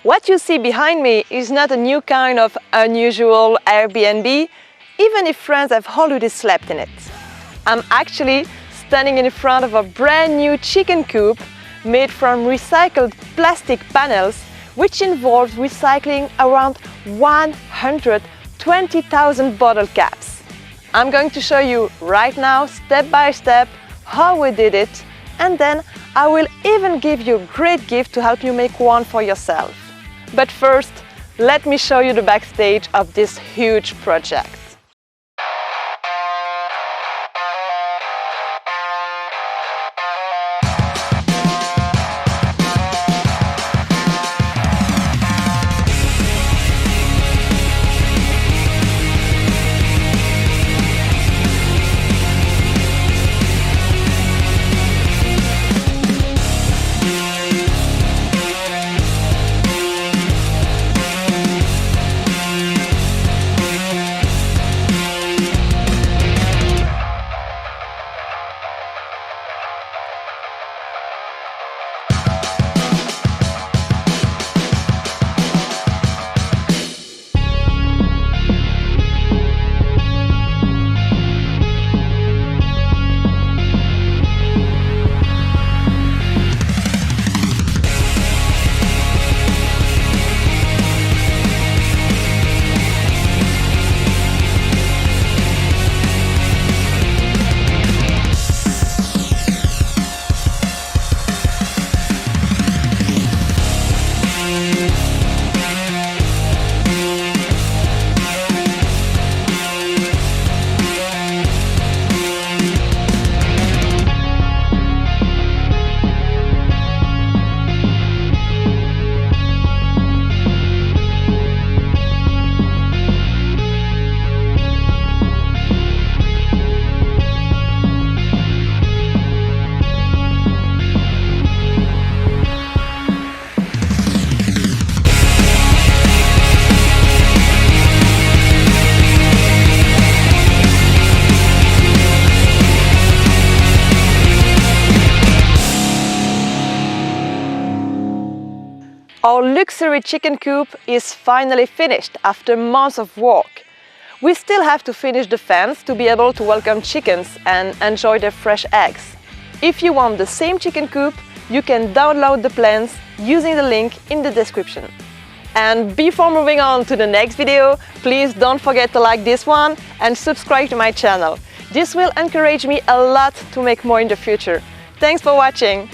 What you see behind me is not a new kind of unusual Airbnb, even if friends have already slept in it. I'm actually standing in front of a brand new chicken coop made from recycled plastic panels, which involves recycling around 120,000 bottle caps. I'm going to show you right now, step by step, how we did it, and then I will even give you a great gift to help you make one for yourself. But first, let me show you the backstage of this huge project. Our luxury chicken coop is finally finished after months of work. We still have to finish the fence to be able to welcome chickens and enjoy their fresh eggs. If you want the same chicken coop, you can download the plans using the link in the description. And before moving on to the next video, please don't forget to like this one and subscribe to my channel. This will encourage me a lot to make more in the future. Thanks for watching!